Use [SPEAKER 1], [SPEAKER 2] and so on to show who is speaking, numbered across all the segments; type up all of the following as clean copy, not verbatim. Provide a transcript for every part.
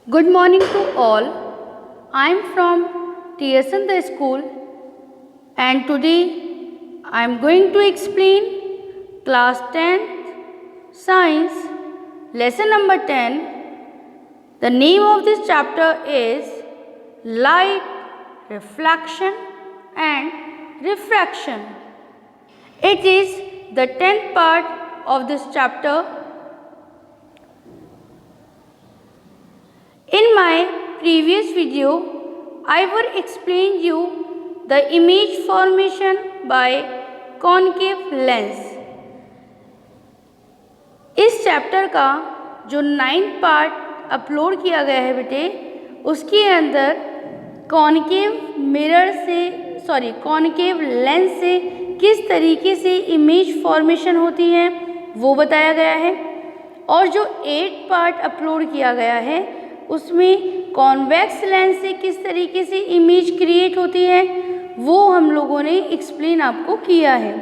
[SPEAKER 1] Good morning to all. I am from TSN the school and today I am going to explain class 10th science lesson number 10. The name of this chapter is light, reflection and refraction. It is the 10th part of this chapter. In my previous video, I would explain you the image formation by concave lens. इस chapter का जो 9th part upload किया गया है बेटे, उसके अंदर concave lens से किस तरीके से इमेज फॉर्मेशन होती है वो बताया गया है। और जो 8th पार्ट अपलोड किया गया है उसमें कॉन्वेक्स लेंस से किस तरीके से इमेज क्रिएट होती है वो हम लोगों ने एक्सप्लेन आपको किया है।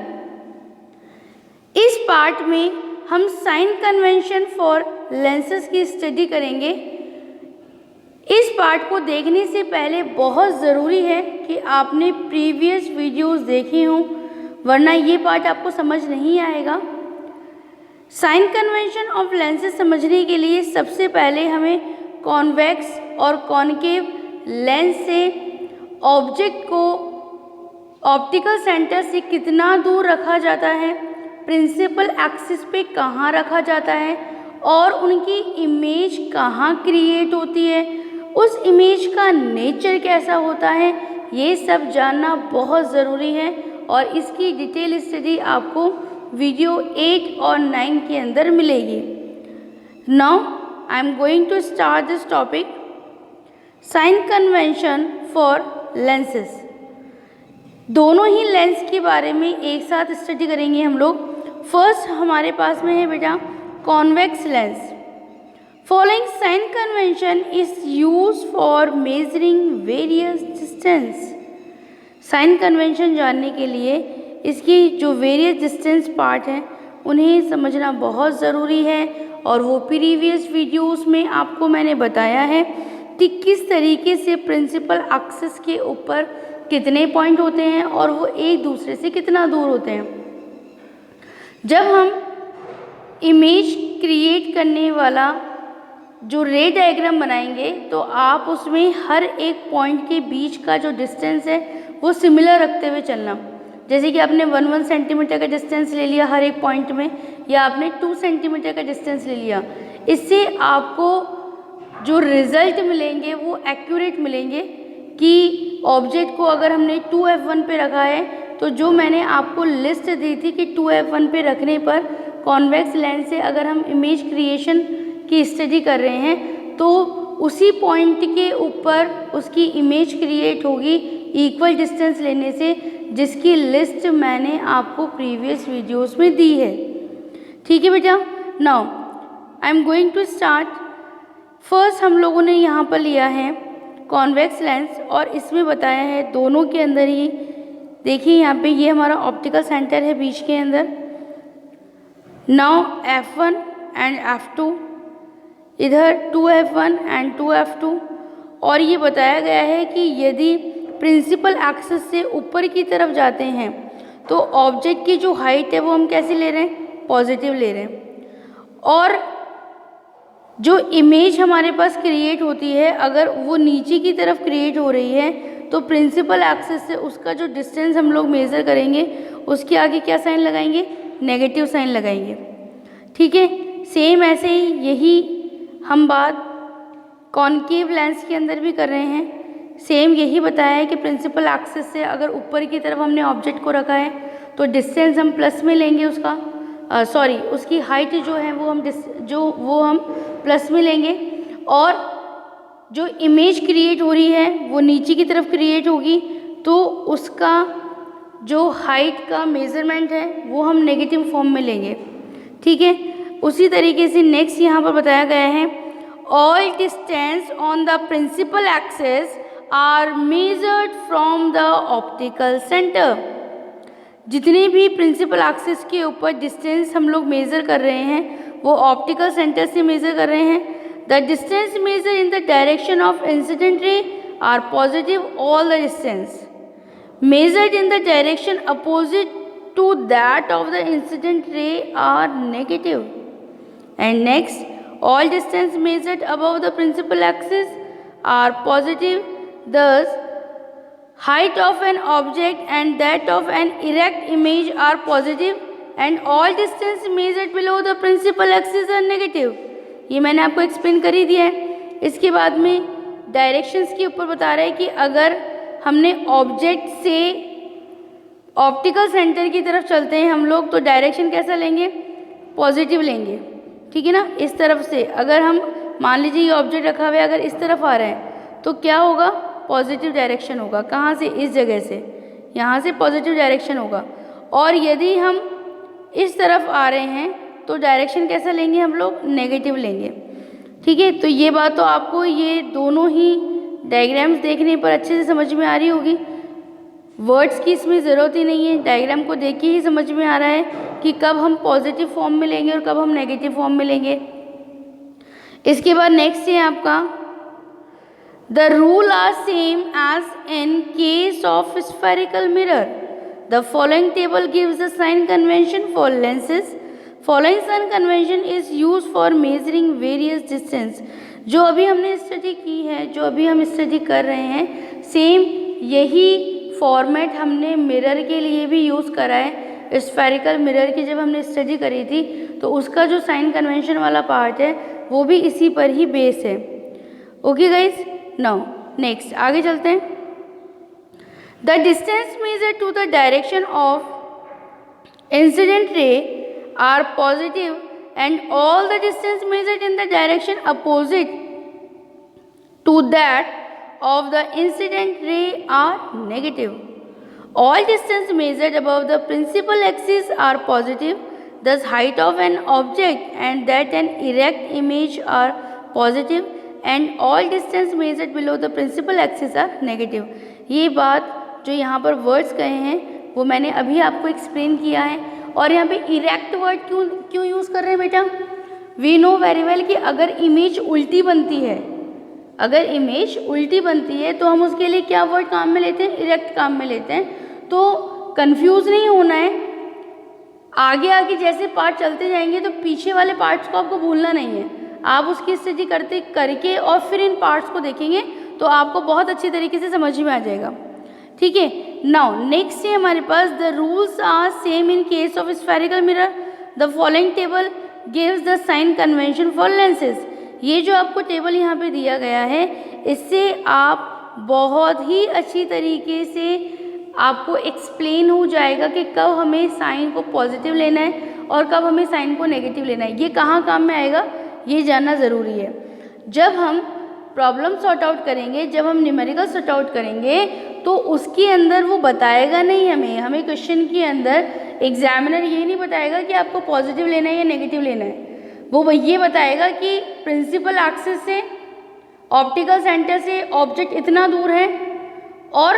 [SPEAKER 1] इस पार्ट में हम साइन कन्वेंशन फॉर लेंसेज की स्टडी करेंगे। इस पार्ट को देखने से पहले बहुत ज़रूरी है कि आपने प्रीवियस वीडियोस देखी हों, वरना ये पार्ट आपको समझ नहीं आएगा। साइन कन्वेंशन ऑफ लेंसेज समझने के लिए सबसे पहले हमें कॉन्वेक्स और कॉनकेव लेंस से ऑब्जेक्ट को ऑप्टिकल सेंटर से कितना दूर रखा जाता है, प्रिंसिपल एक्सिस पे कहाँ रखा जाता है और उनकी इमेज कहाँ क्रिएट होती है, उस इमेज का नेचर कैसा होता है, ये सब जानना बहुत ज़रूरी है। और इसकी डिटेल स्टडी आपको वीडियो 8 और 9 के अंदर मिलेगी। Now I am going to start this topic, sign convention for lenses. दोनों ही लेंस के बारे में एक साथ स्टडी करेंगे हम लोग। फर्स्ट हमारे पास में है बेटा convex lens. Following sign convention is use for measuring various distance. Sign convention जानने के लिए इसकी जो वेरियस डिस्टेंस पार्ट हैं उन्हें समझना बहुत ज़रूरी है। और वो प्रीवियस वीडियोस में आपको मैंने बताया है कि किस तरीके से प्रिंसिपल एक्सिस के ऊपर कितने पॉइंट होते हैं और वो एक दूसरे से कितना दूर होते हैं। जब हम इमेज क्रिएट करने वाला जो रे डायग्राम बनाएंगे तो आप उसमें हर एक पॉइंट के बीच का जो डिस्टेंस है वो सिमिलर रखते हुए चलना। जैसे कि आपने 1 सेंटीमीटर का डिस्टेंस ले लिया हर एक पॉइंट में, या आपने 2 सेंटीमीटर का डिस्टेंस ले लिया, इससे आपको जो रिज़ल्ट मिलेंगे वो एक्यूरेट मिलेंगे। कि ऑब्जेक्ट को अगर हमने 2f1 पे रखा है तो जो मैंने आपको लिस्ट दी थी कि 2f1 पे रखने पर कॉन्वेक्स लेंस से अगर हम इमेज क्रिएशन की स्टडी कर रहे हैं तो उसी पॉइंट के ऊपर उसकी इमेज क्रिएट होगी इक्वल डिस्टेंस लेने से, जिसकी लिस्ट मैंने आपको प्रीवियस वीडियोस में दी है। ठीक है बेटा। Now I am going to start. First हम लोगों ने यहाँ पर लिया है कॉन्वेक्स लेंस और इसमें बताया है दोनों के अंदर ही देखिए यहाँ पे ये हमारा ऑप्टिकल सेंटर है बीच के अंदर। नाउ F1 एंड F2, इधर 2F1 एंड 2F2। और ये बताया गया है कि यदि प्रिंसिपल एक्सिस से ऊपर की तरफ जाते हैं तो ऑब्जेक्ट की जो हाइट है वो हम कैसे ले रहे हैं, पॉजिटिव ले रहे हैं। और जो इमेज हमारे पास क्रिएट होती है अगर वो नीचे की तरफ क्रिएट हो रही है तो प्रिंसिपल एक्सिस से उसका जो डिस्टेंस हम लोग मेज़र करेंगे उसके आगे क्या साइन लगाएंगे, नेगेटिव साइन लगाएंगे। ठीक है। सेम ऐसे ही यही हम बात कॉनकेव लेंस के अंदर भी कर रहे हैं। सेम यही बताया है कि प्रिंसिपल एक्सिस से अगर ऊपर की तरफ हमने ऑब्जेक्ट को रखा है तो डिस्टेंस हम प्लस में लेंगे, उसकी हाइट जो है वो हम प्लस में लेंगे। और जो इमेज क्रिएट हो रही है वो नीचे की तरफ क्रिएट होगी तो उसका जो हाइट का मेज़रमेंट है वो हम नेगेटिव फॉर्म में लेंगे। ठीक है। उसी तरीके से नेक्स्ट यहाँ पर बताया गया है all distance on the principal axis are measured from the optical centre. जितने भी प्रिंसिपल एक्सिस के ऊपर डिस्टेंस हम लोग मेज़र कर रहे हैं वो ऑप्टिकल सेंटर से मेज़र कर रहे हैं। The distance measure in the direction of incident ray are positive, all the distance measured in the direction opposite to that of the incident ray are negative. And next, all distance measured above the principal axis are positive. Thus, height of an object and that of an erect image are positive and all distance measured below the principal axis are negative. ये मैंने आपको explain कर ही दिया है। इसके बाद में directions के ऊपर बता रहा है कि अगर हमने ऑब्जेक्ट से ऑप्टिकल सेंटर की तरफ चलते हैं हम लोग, तो डायरेक्शन कैसा लेंगे, पॉजिटिव लेंगे, ठीक है ना। इस तरफ से अगर हम मान लीजिए ये ऑब्जेक्ट रखा हुआ है, अगर इस तरफ आ रहे हैं तो क्या होगा, पॉजिटिव डायरेक्शन होगा। कहाँ से, इस जगह से, यहाँ से पॉजिटिव डायरेक्शन होगा। और यदि हम इस तरफ आ रहे हैं तो डायरेक्शन कैसा लेंगे हम लोग, नेगेटिव लेंगे, ठीक है। तो ये बात तो आपको ये दोनों ही डायग्राम्स देखने पर अच्छे से समझ में आ रही होगी। वर्ड्स की इसमें ज़रूरत ही नहीं है, डायग्राम को देख के ही समझ में आ रहा है कि कब हम पॉजिटिव फॉर्म में लेंगे और कब हम नेगेटिव फॉर्म में लेंगे। इसके बाद नेक्स्ट है आपका the rule are same as in case of spherical mirror. The following table gives the sign convention for lenses. Following sign convention is use for measuring various distance. जो अभी हमने study की है, जो अभी हम स्टडी कर रहे हैं, सेम यही फॉर्मेट हमने मिरर के लिए भी यूज़ करा है। स्फेरिकल मिरर की जब हमने स्टडी करी थी तो उसका जो साइन कन्वेंशन वाला पार्ट है वो भी इसी पर ही बेस है। ओके गाइज, नाउ नेक्स्ट आगे चलते हैं। The distance measure to the direction of incident ray are positive and all the distance measured in the direction opposite to that of the incident ray are negative. All distance measured above the principal axis are positive. Thus, height of an object and that an erect image are positive and all distance measured below the principal axis are negative. ये बात जो यहाँ पर words कहे हैं वो मैंने अभी आपको एक्सप्लेन किया है। और यहाँ पे इरेक्ट वर्ड क्यों यूज़ कर रहे हैं बेटा, वी नो वेरी वेल कि अगर इमेज उल्टी बनती है, अगर इमेज उल्टी बनती है तो हम उसके लिए क्या वर्ड काम में लेते हैं, इरेक्ट काम में लेते हैं। तो कंफ्यूज नहीं होना है, आगे आगे जैसे पार्ट चलते जाएंगे तो पीछे वाले पार्ट्स को आपको भूलना नहीं है। आप उसकी स्टडी करके और फिर इन पार्ट्स को देखेंगे तो आपको बहुत अच्छी तरीके से समझ में आ जाएगा, ठीक है। नाउ नेक्स्ट है हमारे पास the rules are same in case of spherical mirror. The following table gives the sign convention for lenses. ये जो आपको टेबल यहाँ पे दिया गया है, इससे आप बहुत ही अच्छी तरीके से आपको एक्सप्लेन हो जाएगा कि कब हमें साइन को पॉजिटिव लेना है और कब हमें साइन को नेगेटिव लेना है। ये कहाँ काम में आएगा ये जानना ज़रूरी है। जब हम प्रॉब्लम सॉर्ट आउट करेंगे, जब हम न्यूमेरिकल सॉर्ट आउट करेंगे तो उसके अंदर वो बताएगा नहीं हमें क्वेश्चन के अंदर एग्जामिनर ये नहीं बताएगा कि आपको पॉजिटिव लेना है या नेगेटिव लेना है। वो ये बताएगा कि प्रिंसिपल एक्सिस से ऑप्टिकल सेंटर से ऑब्जेक्ट इतना दूर है और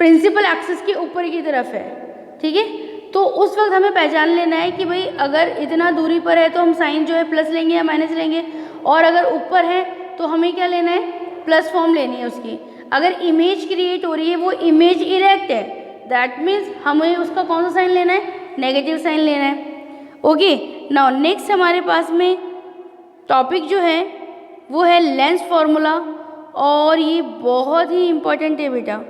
[SPEAKER 1] प्रिंसिपल एक्सिस के ऊपर की तरफ है, ठीक है। तो उस वक्त हमें पहचान लेना है कि भाई अगर इतना दूरी पर है तो हम साइन जो है प्लस लेंगे या माइनस लेंगे, और अगर ऊपर है तो हमें क्या लेना है, प्लस फॉर्म लेनी है उसकी। अगर इमेज क्रिएट हो रही है, वो इमेज इरेक्ट है, दैट मीन्स हमें उसका कौन सा साइन लेना है, नेगेटिव साइन लेना है। ओके, नाउ नेक्स्ट हमारे पास में टॉपिक जो है वो है लेंस फॉर्मूला, और ये बहुत ही इम्पोर्टेंट है बेटा,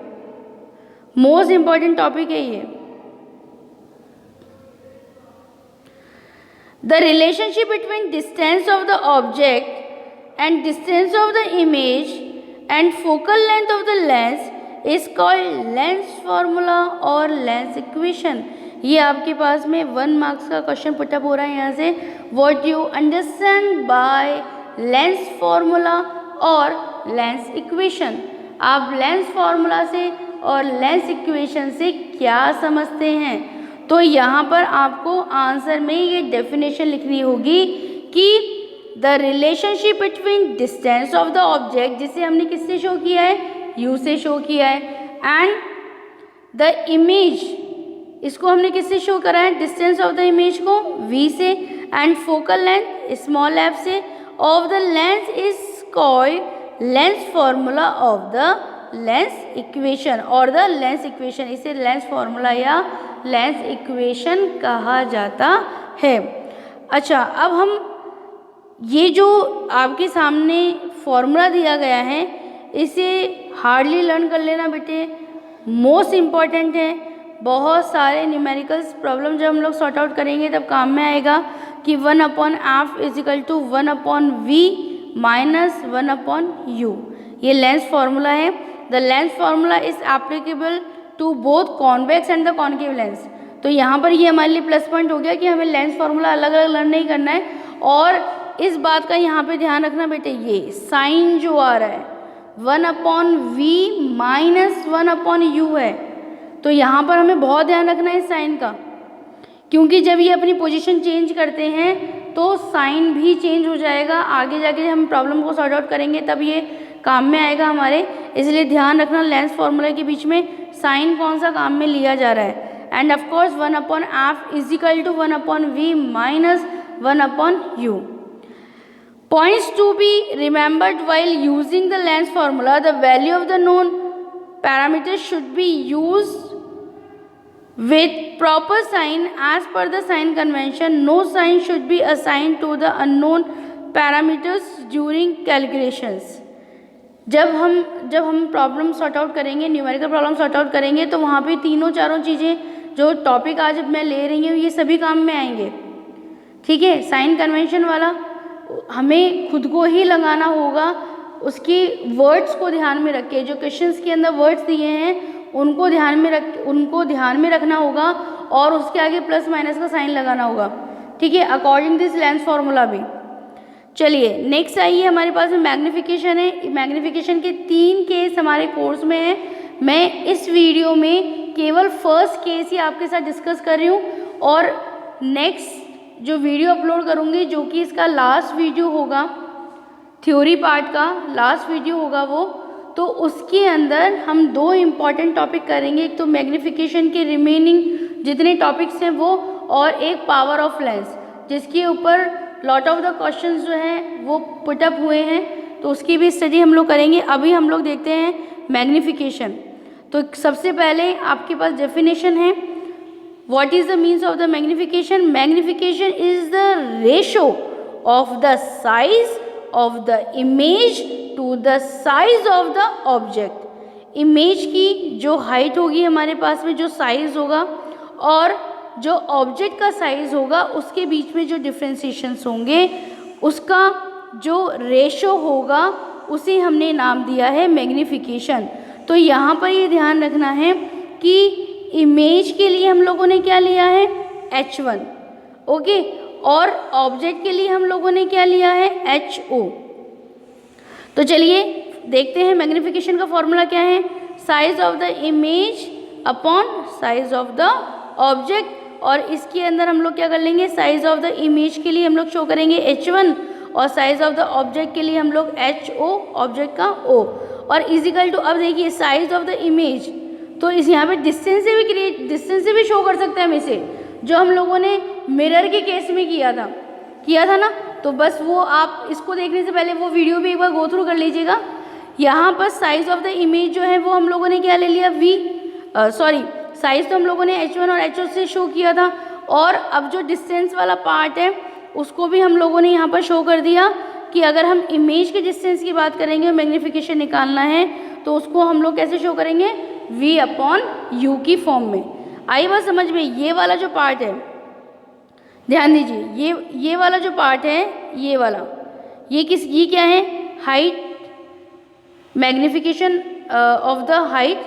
[SPEAKER 1] मोस्ट इम्पॉर्टेंट टॉपिक है ये। The relationship between distance of the object and distance of the image and focal length of the lens is called lens formula और lens equation। ये आपके पास में 1 मार्क्स का क्वेश्चन पुटअप हो रहा है यहाँ से। What you understand by lens formula और lens equation, आप lens formula से और lens equation से क्या समझते हैं। तो यहाँ पर आपको आंसर में ये डेफिनेशन लिखनी होगी कि the relationship between distance of the object, जिसे हमने किससे शो किया है, यू से शो किया है, एंड द इमेज, इसको हमने किससे शो करा है, डिस्टेंस ऑफ द इमेज को वी से, and focal length small F से, of the lens is called lens formula of the lens equation और द लेंस इक्वेशन। इसे लेंस फॉर्मूला या लेंस इक्वेशन कहा जाता है। अच्छा, अब हम ये जो आपके सामने फॉर्मूला दिया गया है इसे हार्डली लर्न कर लेना बेटे, मोस्ट इम्पॉर्टेंट है। बहुत सारे न्यूमेरिकल्स प्रॉब्लम जब हम लोग सॉर्ट आउट करेंगे तब काम में आएगा कि 1/f is equal to 1/v minus 1/u। ये लेंस फार्मूला है। The lens formula is applicable to both convex and the concave lens. तो यहाँ पर ये हमारे लिए प्लस पॉइंट हो गया कि हमें लेंस फार्मूला अलग अलग लर्न नहीं करना है। और इस बात का यहाँ पे ध्यान रखना बेटे, ये साइन जो आ रहा है 1/v माइनस 1/u है, तो यहाँ पर हमें बहुत ध्यान रखना है इस साइन का, क्योंकि जब ये अपनी पोजीशन चेंज करते हैं तो साइन भी चेंज हो जाएगा। आगे जाके हम प्रॉब्लम को सॉर्ट आउट करेंगे तब ये काम में आएगा हमारे, इसलिए ध्यान रखना लेंस फार्मूला के बीच में साइन कौन सा काम में लिया जा रहा है। And of course 1/f is equal to 1/v minus 1/u। Points to be remembered while using the lens formula: the value of the known parameters should be used with proper sign as per the sign convention. No sign should be assigned to the unknown parameters during calculations. जब हम problem sort out करेंगे, numerical problem sort out करेंगे, तो वहाँ पे तीनों चारों चीज़ें जो टॉपिक आज मैं ले रही हूँ ये सभी काम में आएंगे। ठीक है, साइन कन्वेंशन वाला हमें खुद को ही लगाना होगा, उसकी वर्ड्स को ध्यान में रख के, जो क्वेश्चंस के अंदर वर्ड्स दिए हैं उनको ध्यान में रखना होगा और उसके आगे प्लस माइनस का साइन लगाना होगा। ठीक है, अकॉर्डिंग दिस लेंस फार्मूला भी। चलिए नेक्स्ट आइए, हमारे पास में मैग्निफिकेशन है। मैग्निफिकेशन के 3 केस हमारे कोर्स में है। मैं इस वीडियो में केवल फर्स्ट केस ही आपके साथ डिस्कस कर रही हूँ और नेक्स्ट जो वीडियो अपलोड करूँगी, जो कि इसका लास्ट वीडियो होगा, थ्योरी पार्ट का लास्ट वीडियो होगा वो, तो उसके अंदर हम 2 इम्पॉर्टेंट टॉपिक करेंगे। एक तो मैग्निफिकेशन के रिमेनिंग जितने टॉपिक्स हैं वो, और एक पावर ऑफ लेंस, जिसके ऊपर लॉट ऑफ द क्वेश्चंस जो हैं वो पुटअप हुए हैं, तो उसकी भी स्टडी हम लोग करेंगे। अभी हम लोग देखते हैं मैग्निफिकेशन। तो सबसे पहले आपके पास डेफिनेशन है, what is the means of the magnification? Magnification is the ratio of the size of the image to the size of the object. Image की जो हाइट होगी हमारे पास में, जो साइज होगा, और जो ऑब्जेक्ट का साइज होगा उसके बीच में जो डिफ्रेंसिएशंस होंगे उसका जो रेशो होगा उसे हमने नाम दिया है मैग्निफिकेशन। तो यहाँ पर ये ध्यान रखना है कि इमेज के लिए हम लोगों ने क्या लिया है H1, ओके, और ऑब्जेक्ट के लिए हम लोगों ने क्या लिया है HO। तो चलिए देखते हैं मैग्निफिकेशन का फॉर्मूला क्या है, size of the image upon size of the object. और इसके अंदर हम लोग क्या कर लेंगे, साइज ऑफ द इमेज के लिए हम लोग शो करेंगे H1 और साइज ऑफ द ऑब्जेक्ट के लिए हम लोग HO, ऑब्जेक्ट का O, और इजिकल टू, अब देखिए साइज ऑफ द इमेज, तो इस यहाँ पे डिस्टेंस से भी शो कर सकते हैं हम इसे, जो हम लोगों ने मिरर के केस में किया था ना। तो बस वो आप इसको देखने से पहले वो वीडियो भी एक बार गो थ्रू कर लीजिएगा। यहाँ पर साइज ऑफ द इमेज जो है वो हम लोगों ने क्या ले लिया, साइज तो हम लोगों ने H1 और HO से शो किया था, और अब जो डिस्टेंस वाला पार्ट है उसको भी हम लोगों ने यहाँ पर शो कर दिया कि अगर हम इमेज के डिस्टेंस की बात करेंगे और मैग्निफिकेशन निकालना है तो उसको हम लोग कैसे शो करेंगे, V/U की फॉर्म में। आई बात समझ में? ये वाला जो पार्ट है, ध्यान दीजिए, ये वाला जो पार्ट है, ये वाला, ये क्या है, height, magnification of the height,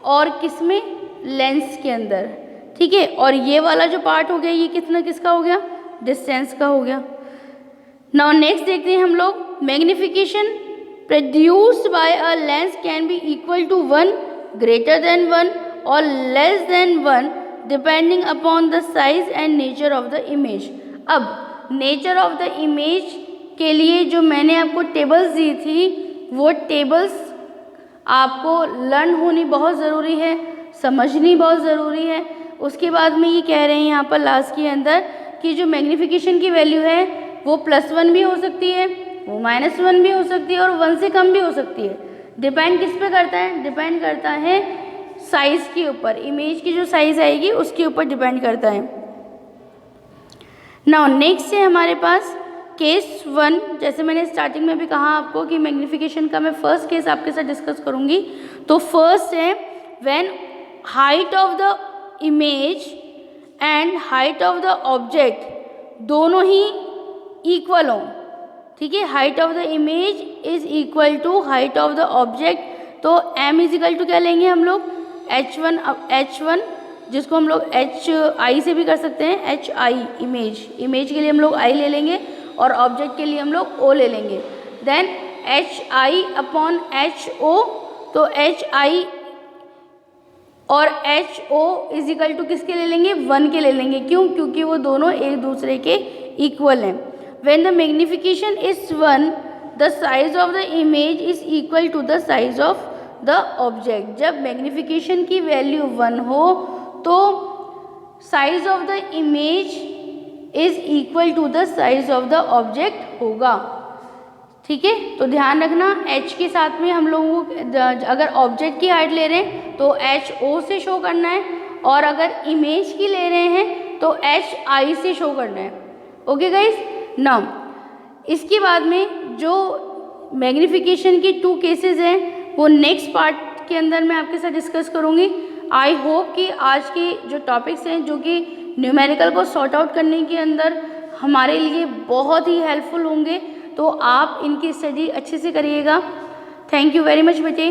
[SPEAKER 1] और किस में, लेंस के अंदर। ठीक है, और ये वाला जो पार्ट हो गया ये किसका हो गया, डिस्टेंस का हो गया। नाउ नेक्स्ट देखते हैं हम लोग, magnification produced by a lens can be equal to 1, greater than 1 or less than 1 depending upon the size and nature of the image। अब nature of the image के लिए जो मैंने आपको टेबल्स दी थी वो टेबल्स आपको लर्न होनी बहुत ज़रूरी है, समझनी बहुत ज़रूरी है। उसके बाद में ये कह रहे हैं यहाँ पर लास्ट के अंदर कि जो मैग्निफिकेशन की वैल्यू है वो +1 भी हो सकती है, वो -1 भी हो सकती है और 1 से कम भी हो सकती है। डिपेंड किस पे करता है? डिपेंड करता है साइज़ के ऊपर, इमेज की जो साइज़ आएगी उसके ऊपर डिपेंड करता है। नाउ नेक्स्ट है हमारे पास केस 1। जैसे मैंने स्टार्टिंग में भी कहा आपको कि मैग्नीफिकेशन का मैं फर्स्ट केस आपके साथ डिस्कस करूँगी। तो फर्स्ट है when height of the image and height of the object दोनों ही इक्वल हों। ठीक है, height of the image is equal to height of the object. तो m इज इक्वल टू क्या लेंगे हम लोग? h1 जिसको हम लोग hi से भी कर सकते हैं, hi इमेज के लिए हम लोग i ले लेंगे और ऑब्जेक्ट के लिए हम लोग o ले लेंगे। देन hi अपॉन ho, तो hi और ho इज इक्वल टू किसके ले लेंगे? 1 के ले लेंगे। क्यों? क्योंकि वो दोनों एक दूसरे के इक्वल हैं। When the magnification is 1, the size of the image is equal to the size of the object। जब मैग्नीफिकेशन की वैल्यू 1 हो तो size of the image is equal to the size of the object होगा। ठीक है, तो ध्यान रखना h के साथ में हम लोगों को अगर ऑब्जेक्ट की हाइट ले रहे हैं तो ho से शो करना है, और अगर इमेज की ले रहे हैं तो hi से शो करना है। ओके गाइज, नाउ इसके बाद में जो मैग्नीफिकेशन की 2 केसेस हैं वो नेक्स्ट पार्ट के अंदर मैं आपके साथ डिस्कस करूँगी। आई होप कि आज के जो टॉपिक्स हैं जो कि न्यूमेरिकल को सॉर्ट आउट करने के अंदर हमारे लिए बहुत ही हेल्पफुल होंगे, तो आप इनकी स्टडी अच्छे से करिएगा। थैंक यू वेरी मच बच्चे।